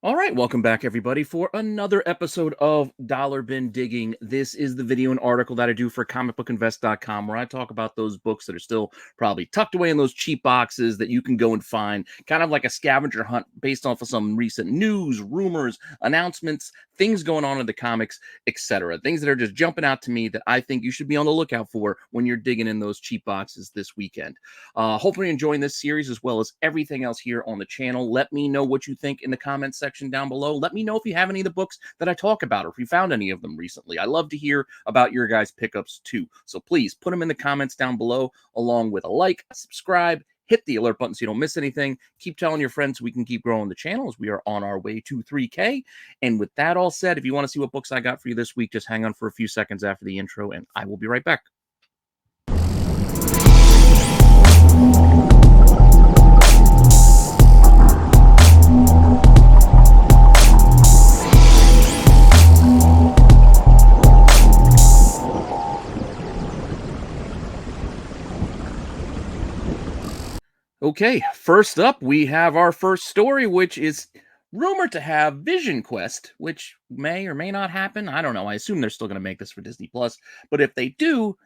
All right, welcome back, everybody, for another episode of Dollar Bin Digging. This is the video and article that I do for comicbookinvest.com, where I talk about those books that are still probably tucked away in those cheap boxes that you can go and find, kind of like a scavenger hunt based off of some recent news, rumors, announcements, things going on in the comics, etc. Things that are just jumping out to me that I think you should be on the lookout for when you're digging in those cheap boxes this weekend. Hopefully, you're enjoying this series as well as everything else here on the channel. Let me know what you think in the comments section down below. Let me know if you have any of the books that I talk about or if you found any of them recently. I love to hear about your guys' pickups too. So please put them in the comments down below, along with a like, a subscribe, hit the alert button so you don't miss anything. Keep telling your friends so we can keep growing the channel as we are on our way to 3K. And with that all said, if you want to see what books I got for you this week, just hang on for a few seconds after the intro and I will be right back. Okay, first up, we have our first story, which is rumored to have Vision Quest, which may or may not happen. I don't know. I assume they're still going to make this for Disney Plus, but if they do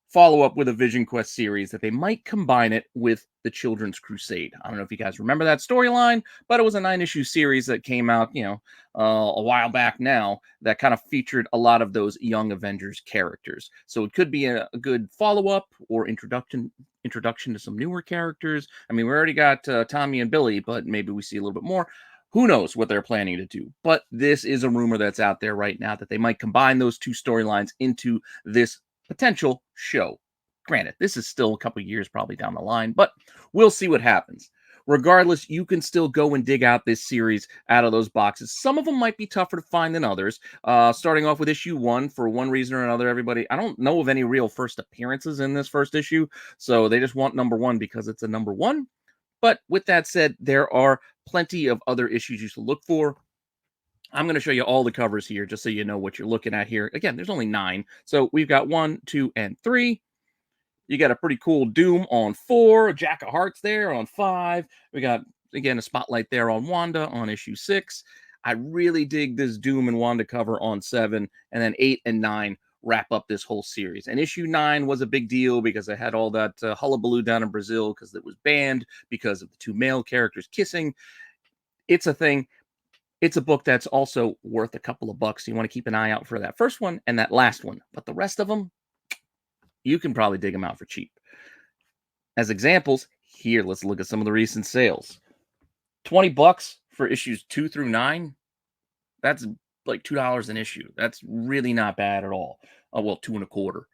follow up with a Vision Quest series, that they might combine it with the Children's Crusade. I don't know if you guys remember that storyline, but it was a 9-issue series that came out, a while back now, that kind of featured a lot of those young Avengers characters. So it could be a good follow-up or introduction to some newer characters. I mean, we already got Tommy and Billy, but maybe we see a little bit more. Who knows what they're planning to do? But this is a rumor that's out there right now that they might combine those two storylines into this potential show. Granted, this is still a couple years probably down the line, but we'll see what happens. Regardless, you can still go and dig out this series out of those boxes. Some of them might be tougher to find than others. Starting off with issue 1, for one reason or another, everybody, I don't know of any real first appearances in this first issue, so they just want number 1 because it's a number 1. But with that said, there are plenty of other issues you should look for. I'm going to show you all the covers here just so you know what you're looking at here. Again, there's only 9. So we've got 1, 2, and 3. You got a pretty cool Doom on 4, a Jack of Hearts there on 5. We got, again, a spotlight there on Wanda on issue 6. I really dig this Doom and Wanda cover on 7. And then 8 and 9 wrap up this whole series. And issue 9 was a big deal because I had all that hullabaloo down in Brazil because it was banned because of the 2 male characters kissing. It's a thing. It's a book that's also worth a couple of bucks. So you want to keep an eye out for that first one and that last one. But the rest of them, you can probably dig them out for cheap. As examples, here, let's look at some of the recent sales. $20 for issues 2 through 9. That's like $2 an issue. That's really not bad at all. Well, 2 1/4.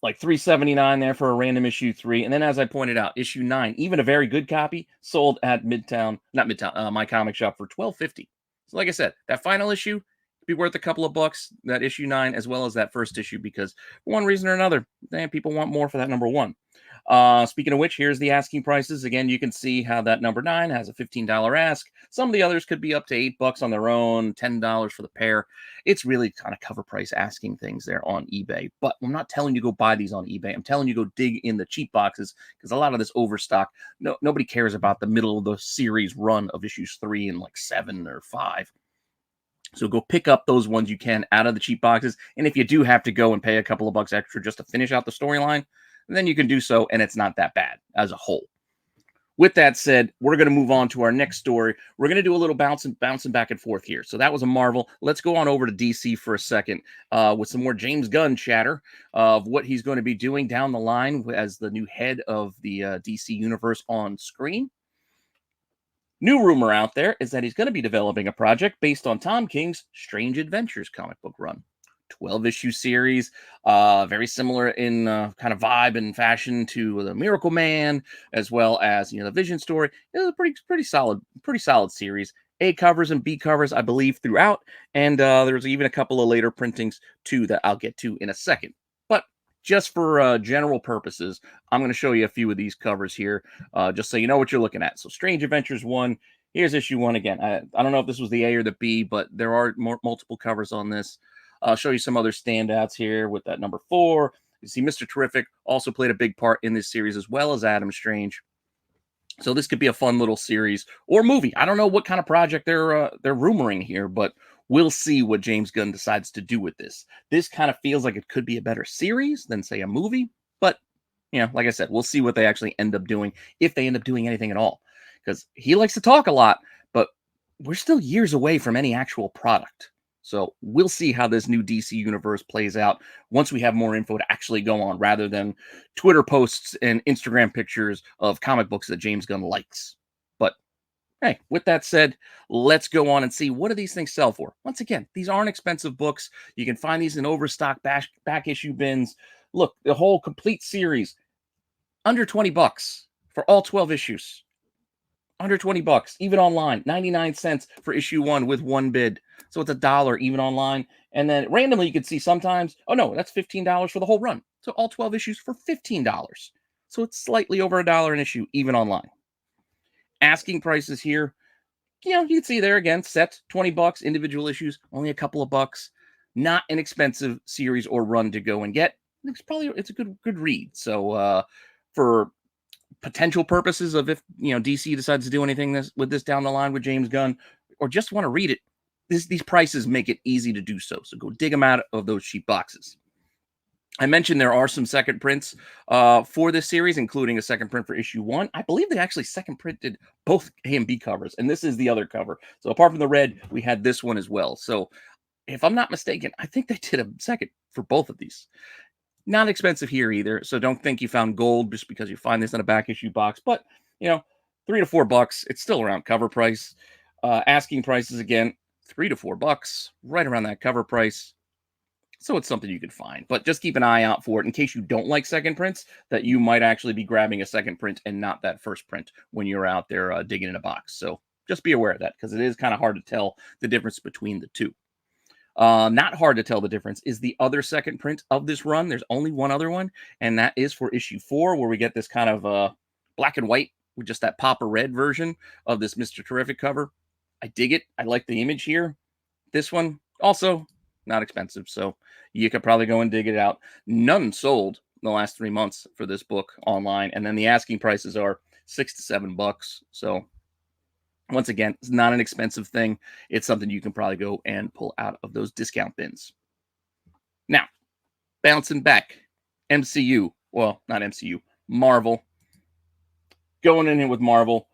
Like $3.79 there for a random issue 3. And then, as I pointed out, issue 9, even a very good copy, sold at My Comic Shop for $12.50. So like I said, that final issue be worth a couple of bucks, that issue 9, as well as that first issue, because for one reason or another, people want more for that number 1. Speaking of which, here's the asking prices. Again, you can see how that number 9 has a $15 ask. Some of the others could be up to $8 on their own, $10 for the pair. It's really kind of cover price asking things there on eBay. But I'm not telling you go buy these on eBay. I'm telling you go dig in the cheap boxes, because a lot of this overstock, nobody cares about the middle of the series run of issues 3 and like 7 or 5. So go pick up those ones you can out of the cheap boxes. And if you do have to go and pay a couple of bucks extra just to finish out the storyline, then you can do so, and it's not that bad as a whole. With that said, we're going to move on to our next story. We're going to do a little bouncing back and forth here. So that was a Marvel. Let's go on over to DC for a second with some more James Gunn chatter of what he's going to be doing down the line as the new head of the DC universe on screen. New rumor out there is that he's going to be developing a project based on Tom King's Strange Adventures comic book run. 12-issue series, very similar in kind of vibe and fashion to the Miracle Man, as well as the Vision story. It's a pretty solid series. A covers and B covers, I believe, throughout, and there's even a couple of later printings too that I'll get to in a second. But just for general purposes, I'm going to show you a few of these covers here, just so you know what you're looking at. So Strange Adventures 1, here's issue 1 again. I don't know if this was the A or the B, but there are multiple covers on this. I'll show you some other standouts here with that number 4. You see Mr. Terrific also played a big part in this series, as well as Adam Strange. So this could be a fun little series or movie. I don't know what kind of project they're rumoring here, but we'll see what James Gunn decides to do with this. This kind of feels like it could be a better series than say a movie, but like I said, we'll see what they actually end up doing, if they end up doing anything at all. Because he likes to talk a lot, but we're still years away from any actual product. So we'll see how this new DC universe plays out once we have more info to actually go on, rather than Twitter posts and Instagram pictures of comic books that James Gunn likes. But hey, with that said, let's go on and see, what do these things sell for? Once again, these aren't expensive books. You can find these in overstock back issue bins. Look, the whole complete series, under 20 bucks for all 12 issues. Under 20 bucks, even online. 99 cents for issue 1 with one bid. So it's $1 even online. And then randomly you can see sometimes, oh no, that's $15 for the whole run. So all 12 issues for $15. So it's slightly over $1 an issue even online. Asking prices here, you can see there again, set 20 bucks, individual issues, only a couple of bucks. Not an expensive series or run to go and get. It's a good read. So for potential purposes of if DC decides to do anything with this down the line with James Gunn, or just want to read it, these prices make it easy to do so. So go dig them out of those cheap boxes. I mentioned there are some second prints for this series, including a second print for issue 1. I believe they actually second printed both A and B covers, and this is the other cover. So apart from the red, we had this one as well. So if I'm not mistaken, I think they did a second for both of these. Not expensive here either, so don't think you found gold just because you find this in a back issue box. But $3 to $4, it's still around cover price. Asking prices again, $3 to $4, right around that cover price. So it's something you could find, but just keep an eye out for it in case you don't like second prints, that you might actually be grabbing a second print and not that first print when you're out there digging in a box. So just be aware of that, because it is kind of hard to tell the difference between the two. Not hard to tell the difference is the other second print of this run. There's only one other one, and that is for issue 4, where we get this kind of black and white with just that pop of red version of this Mr. Terrific cover. I dig it. I like the image here. This one also not expensive, so you could probably go and dig it out. None sold in the last 3 months for this book online, and then the asking prices are $6 to $7. So once again, it's not an expensive thing. It's something you can probably go and pull out of those discount bins. Now, bouncing back, MCU. Well, not MCU, Marvel. Going in here with Marvel.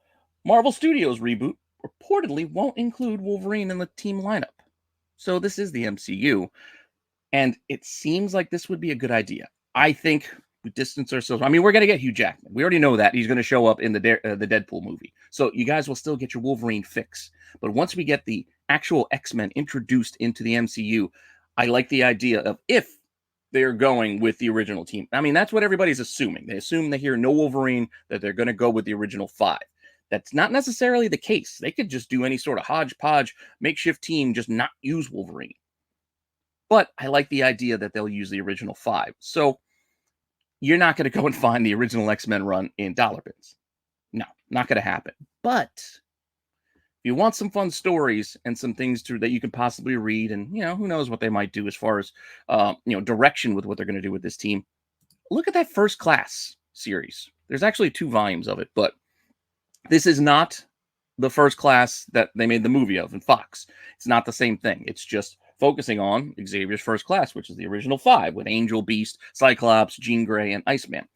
Marvel Studios reboot reportedly won't include Wolverine in the team lineup. So this is the MCU, and it seems like this would be a good idea. I think we distance ourselves. I mean, we're going to get Hugh Jackman. We already know that. He's going to show up in the Deadpool movie. So you guys will still get your Wolverine fix. But once we get the actual X-Men introduced into the MCU, I like the idea of if they're going with the original team. I mean, that's what everybody's assuming. They assume they hear no Wolverine, that they're going to go with the original 5. That's not necessarily the case. They could just do any sort of hodgepodge makeshift team, just not use Wolverine. But I like the idea that they'll use the original 5. So you're not going to go and find the original X-Men run in dollar bins. No, not going to happen. But if you want some fun stories and some things that you can possibly read, and who knows what they might do as far as direction with what they're going to do with this team, look at that First Class series. There's actually 2 volumes of it, but this is not the First Class that they made the movie of in Fox. It's not the same thing. It's just focusing on Xavier's First Class, which is the original 5 with Angel, Beast, Cyclops, Jean Grey, and Iceman.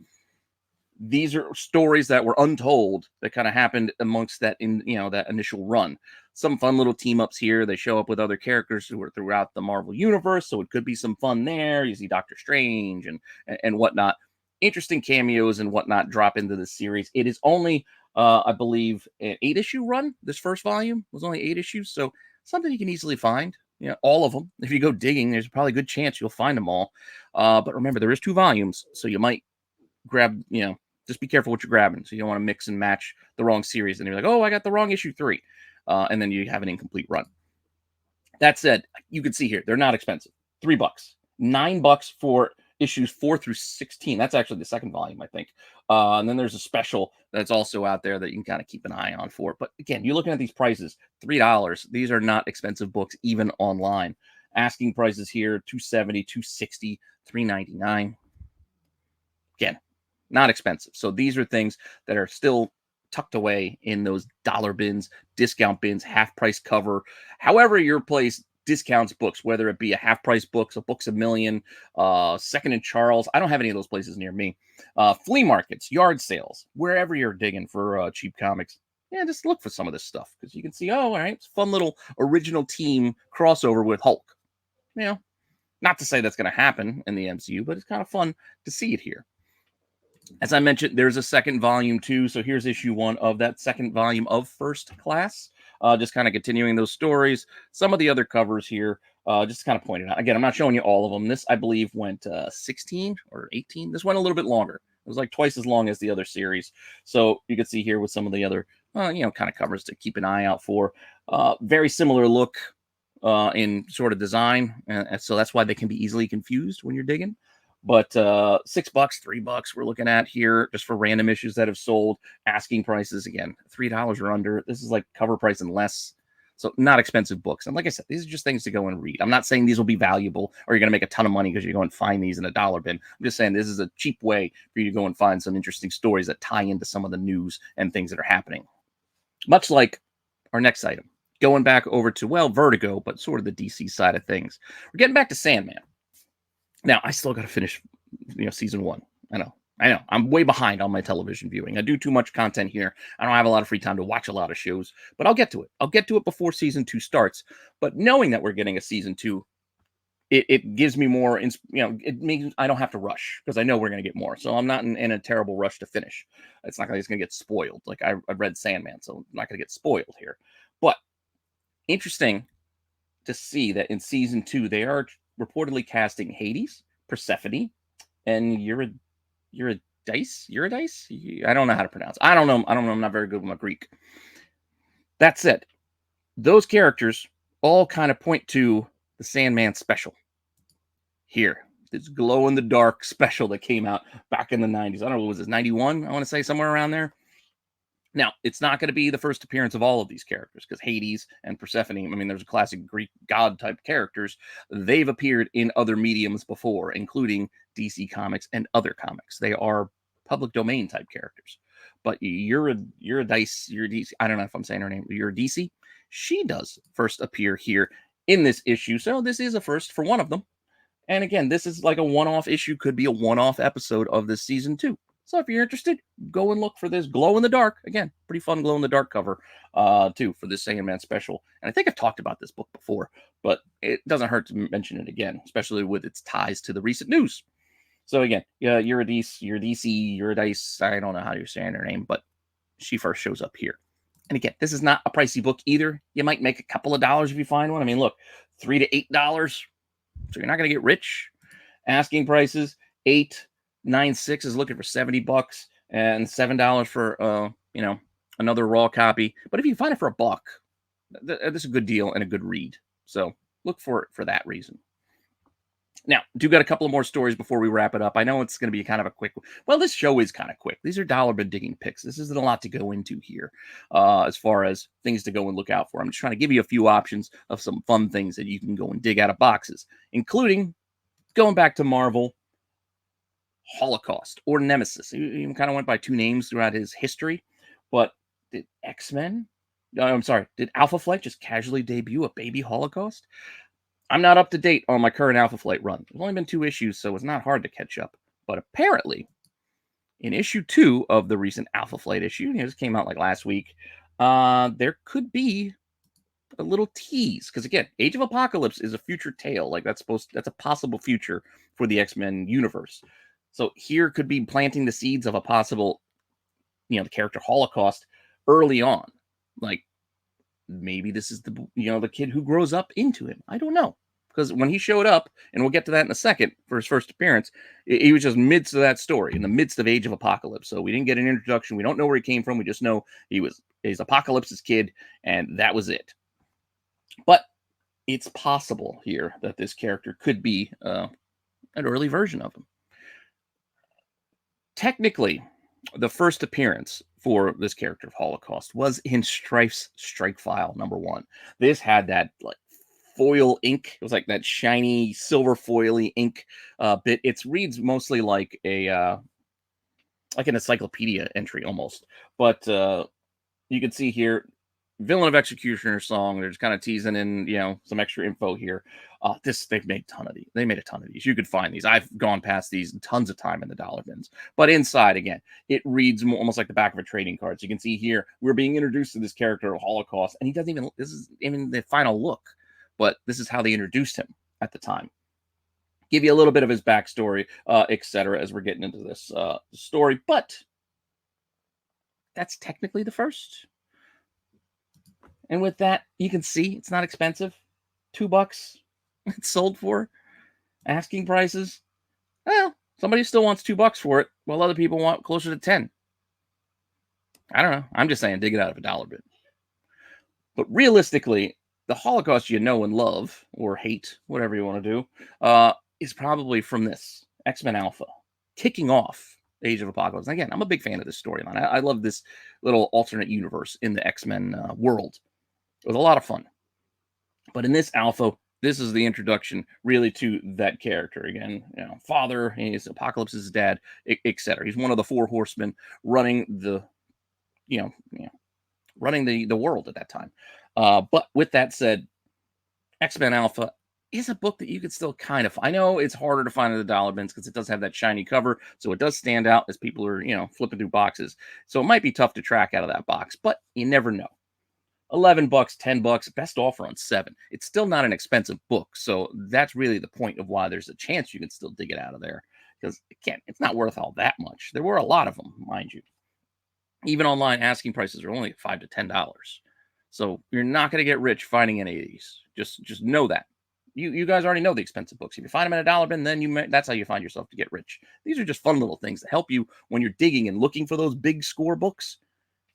These are stories that were untold that kind of happened amongst that that initial run. Some fun little team ups here. They show up with other characters who are throughout the Marvel universe, so it could be some fun there. You see Doctor Strange and whatnot. Interesting cameos and whatnot drop into the series. It is only I believe an 8-issue run. This first volume was only 8 issues, so something you can easily find. All of them. If you go digging, there's probably a good chance you'll find them all. But remember, there is 2 volumes, so you might grab, just be careful what you're grabbing. So you don't want to mix and match the wrong series, and you're like, oh, I got the wrong issue 3, and then you have an incomplete run. That said, you can see here they're not expensive. $3, $9 for issues 4 through 16. That's actually the second volume, I think. And then there's a special that's also out there that you can kind of keep an eye on for. But again, you're looking at these prices, $3. These are not expensive books, even online. Asking prices here, $270, $260, $399. Again, not expensive. So these are things that are still tucked away in those dollar bins, discount bins, half price cover, however your place discounts books, whether it be a half price books, a Books a Million, Second and Charles. I don't have any of those places near me. Flea markets, yard sales, wherever you're digging for cheap comics. Yeah, just look for some of this stuff because you can see, oh, all right, it's a fun little original team crossover with Hulk. You know, not to say that's going to happen in the MCU, but it's kind of fun to see it here. As I mentioned, there's a second volume too. So here's issue 1 of that second volume of First Class. Just kind of continuing those stories. Some of the other covers here, just kind of pointed out. Again, I'm not showing you all of them. This, I believe, went 16 or 18. This went a little bit longer. It was like twice as long as the other series. So you can see here with some of the other, kind of covers to keep an eye out for. Very similar look in sort of design. And so that's why they can be easily confused when you're digging. But $6, $3 we're looking at here just for random issues that have sold. Asking prices, again, $3 or under. This is like cover price and less. So not expensive books. And like I said, these are just things to go and read. I'm not saying these will be valuable or you're going to make a ton of money because you go and find these in a dollar bin. I'm just saying this is a cheap way for you to go and find some interesting stories that tie into some of the news and things that are happening. Much like our next item. Going back over to, well, Vertigo, but sort of the DC side of things. We're getting back to Sandman. Now, I still got to finish, season 1. I know. I'm way behind on my television viewing. I do too much content here. I don't have a lot of free time to watch a lot of shows, but I'll get to it. I'll get to it before season 2 starts. But knowing that we're getting a season 2, it gives me more, it means I don't have to rush because I know we're going to get more. So I'm not in a terrible rush to finish. It's not like it's going to get spoiled. Like I read Sandman, so I'm not going to get spoiled here. But interesting to see that in season 2, they are reportedly casting Hades, Persephone, and Eurydice. I don't know how to pronounce. I don't know. I'm not very good with my Greek. That said, those characters all kind of point to the Sandman special. Here, this glow in the dark special that came out back in the 90s. I don't know, what was this, 91? I want to say somewhere around there. Now, it's not going to be the first appearance of all of these characters because Hades and Persephone, there's a classic Greek god type characters. They've appeared in other mediums before, including DC Comics and other comics. They are public domain type characters. But Eurydice, I don't know if I'm saying her name, Eurydice, she does first appear here in this issue. So this is a first for one of them. And again, this is like a one-off issue, could be a one-off episode of this season 2. So if you're interested, go and look for this glow in the dark. Again, pretty fun glow in the dark cover, too, for this Sandman special. And I think I've talked about this book before, but it doesn't hurt to mention it again, especially with its ties to the recent news. So again, Eurydice, I don't know how you're saying her name, but she first shows up here. And again, this is not a pricey book either. You might make a couple of dollars if you find one. Look, $3 to $8. So you're not going to get rich. Asking prices, $8.96 is looking for $70 and $7 for another raw copy. But if you find it for $1, this is a good deal and a good read. So look for it for that reason. Now, do got a couple of more stories before we wrap it up. I know it's going to be kind of a quick. Well, this show is kind of quick. These are dollar bin digging picks. This isn't a lot to go into here as far as things to go and look out for. I'm just trying to give you a few options of some fun things that you can go and dig out of boxes, including going back to Marvel, Holocaust or Nemesis. He kind of went by 2 names throughout his history, but did did Alpha Flight just casually debut a baby Holocaust? I'm not up to date on my current Alpha Flight run. There's only been 2 issues, so it's not hard to catch up. But apparently, in issue 2 of the recent Alpha Flight issue, this came out like last week, there could be a little tease. Because again, Age of Apocalypse is a future tale. Like that's a possible future for the X-Men universe. So here could be planting the seeds of a possible, the character Holocaust early on. Like maybe this is the kid who grows up into him. I don't know. Because when he showed up, and we'll get to that in a second for his first appearance, he was just midst of that story, in the midst of Age of Apocalypse. So we didn't get an introduction. We don't know where he came from. We just know he's Apocalypse's kid, and that was it. But it's possible here that this character could be an early version of him. Technically, the first appearance for this character of Holocaust was in Strife's Strike File #1. This had that like foil ink. It was like that shiny silver foily ink bit. It reads mostly like a like an encyclopedia entry almost. But you can see here, Villain of Executioner song. They're just kind of teasing in, some extra info here. They've made a ton of these. They made a ton of these. You could find these. I've gone past these tons of time in the dollar bins. But inside, again, it reads almost like the back of a trading card. So you can see here, we're being introduced to this character of Holocaust, and he doesn't even, this is even the final look, but this is how they introduced him at the time. Give you a little bit of his backstory, etc., as we're getting into this story. But that's technically the first. And with that, you can see it's not expensive. $2 it's sold for. Asking prices. Well, somebody still wants $2 for it, while other people want closer to 10. I don't know. I'm just saying, dig it out of a dollar bin. But realistically, the Holocaust you know and love, or hate, whatever you want to do, is probably from this X-Men Alpha, kicking off Age of Apocalypse. And again, I'm a big fan of this storyline. I love this little alternate universe in the X-Men world. It was a lot of fun. But in this Alpha, this is the introduction really to that character. Again, father, he's Apocalypse's dad, etc. He's one of the four horsemen running the, running the world at that time. But with that said, X-Men Alpha is a book that you could still kind of, I know it's harder to find in the dollar bins because it does have that shiny cover, so it does stand out as people are, flipping through boxes. So it might be tough to track out of that box, but you never know. $11, $10, best offer on 7. It's still not an expensive book, so that's really the point of why there's a chance you can still dig it out of there, because again, it's not worth all that much. There were a lot of them, mind you. Even online, asking prices are only $5 to $10. So you're not going to get rich finding any of these. Just know that. You guys already know the expensive books. If you find them in a dollar bin, then that's how you find yourself to get rich. These are just fun little things that help you when you're digging and looking for those big score books.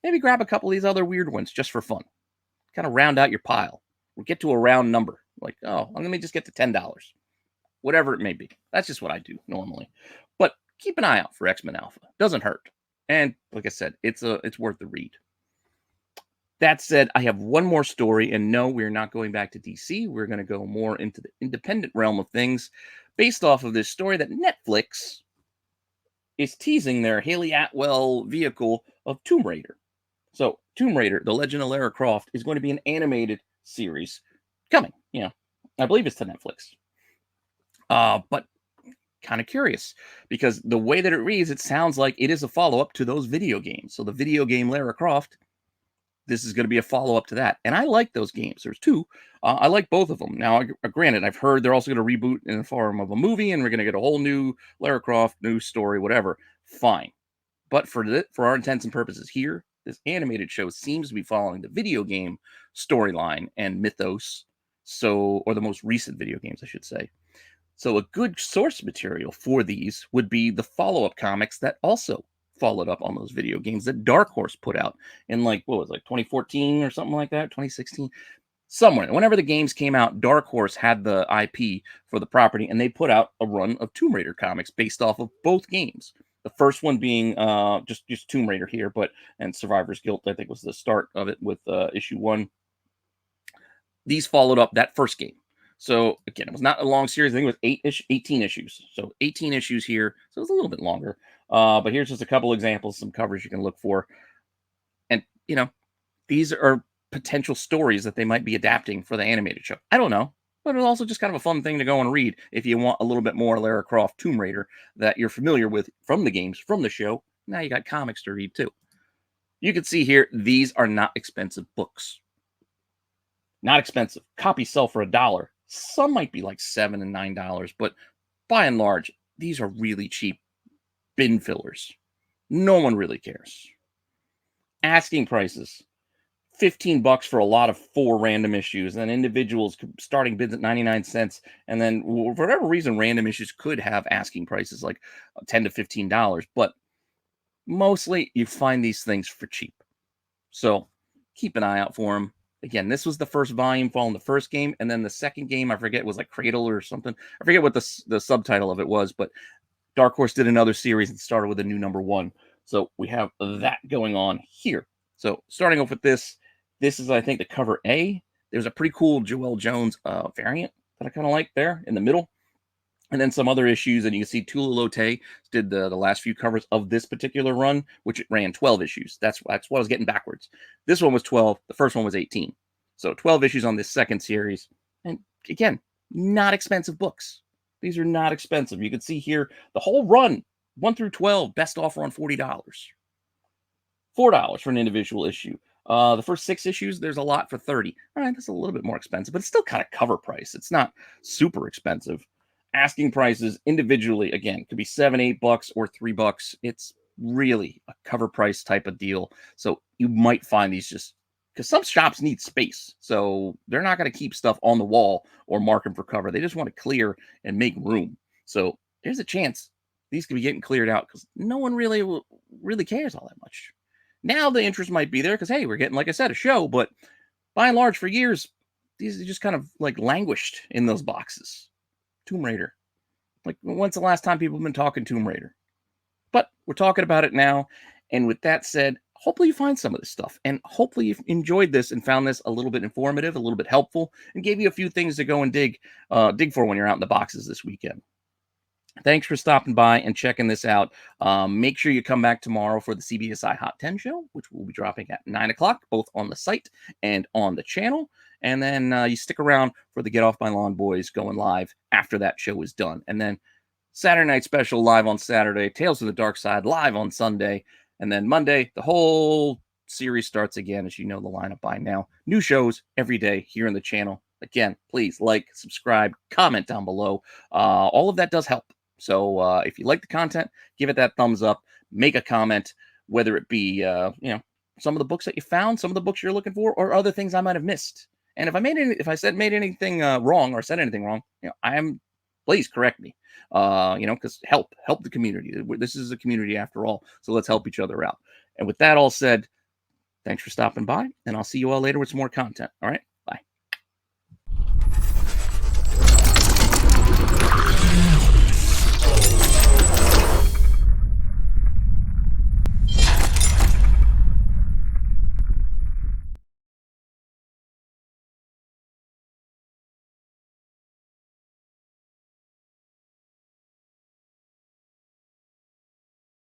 Maybe grab a couple of these other weird ones just for fun. Kind of round out your pile. Or get to a round number. Like, let me just get to $10. Whatever it may be. That's just what I do normally. But keep an eye out for X-Men Alpha. Doesn't hurt. And like I said, it's worth the read. That said, I have one more story, and no, we're not going back to DC. We're going to go more into the independent realm of things based off of this story that Netflix is teasing their Haley Atwell vehicle of Tomb Raider. So, Tomb Raider, The Legend of Lara Croft, is going to be an animated series coming. I believe it's to Netflix. But kind of curious, because the way that it reads, it sounds like it is a follow-up to those video games. So, the video game Lara Croft, this is going to be a follow-up to that. And I like those games. There's 2. I like both of them. Now, granted, I've heard they're also going to reboot in the form of a movie, and we're going to get a whole new Lara Croft, new story, whatever. Fine. But for our intents and purposes here, this animated show seems to be following the video game storyline and mythos. Or the most recent video games, I should say. So a good source material for these would be the follow-up comics that also followed up on those video games that Dark Horse put out in 2014 or something like that, 2016, somewhere. Whenever the games came out, Dark Horse had the IP for the property, and they put out a run of Tomb Raider comics based off of both games. The first one being just Tomb Raider here, and Survivor's Guilt, I think, was the start of it with issue 1. These followed up that first game. So, again, it was not a long series. I think it was 18 issues. So, 18 issues here. So, it's a little bit longer. But here's just a couple examples, some covers you can look for. And, these are potential stories that they might be adapting for the animated show. I don't know. But it's also just kind of a fun thing to go and read if you want a little bit more Lara Croft Tomb Raider that you're familiar with from the games, from the show. Now you got comics to read, too. You can see here, these are not expensive books. Not expensive. Copies sell for $1. Some might be like $7 and $9, but by and large, these are really cheap bin fillers. No one really cares. Asking prices, $15 for a lot of 4 random issues, and individuals starting bids at 99 cents, and then for whatever reason, random issues could have asking prices like $10 to $15, but mostly you find these things for cheap. So keep an eye out for them. Again, this was the first volume following the first game, and then the second game, I forget, was like Cradle or something. I forget what the subtitle of it was, but Dark Horse did another series and started with a new number 1. So we have that going on here. So starting off with this is, I think, the cover A. There's a pretty cool Joelle Jones variant that I kind of like there in the middle. And then some other issues, and you can see Tula Lote did the last few covers of this particular run, which it ran 12 issues. That's what I was getting backwards. This one was 12. The first one was 18. So 12 issues on this second series. And again, not expensive books. These are not expensive. You can see here the whole run, 1 through 12, best offer on $40. $4 for an individual issue. The first 6 issues, there's a lot for 30. All right, that's a little bit more expensive, but it's still kind of cover price. It's not super expensive. Asking prices individually, again, could be $7, $8 or $3. It's really a cover price type of deal. So you might find these just because some shops need space. So they're not going to keep stuff on the wall or mark them for cover. They just want to clear and make room. So there's a chance these could be getting cleared out because no one really cares all that much. Now the interest might be there because, hey, we're getting, like I said, a show. But by and large, for years, these are just kind of like languished in those boxes. Tomb Raider. Like, when's the last time people have been talking Tomb Raider? But we're talking about it now. And with that said, hopefully you find some of this stuff. And hopefully you've enjoyed this and found this a little bit informative, a little bit helpful, and gave you a few things to go and dig for when you're out in the boxes this weekend. Thanks for stopping by and checking this out. Make sure you come back tomorrow for the CBSI Hot 10 show, which will be dropping at 9 o'clock, both on the site and on the channel. And then you stick around for the Get Off My Lawn Boys going live after that show is done. And then Saturday Night Special live on Saturday, Tales of the Dark Side live on Sunday. And then Monday, the whole series starts again, as you know the lineup by now. New shows every day here on the channel. Again, please like, subscribe, comment down below. All of that does help. So if you like the content, give it that thumbs up, make a comment, whether it be, some of the books that you found, some of the books you're looking for, or other things I might have missed. And if I made anything wrong or said anything wrong, please correct me. Because help the community. This is a community after all. So let's help each other out. And with that all said, thanks for stopping by, and I'll see you all later with some more content. All right.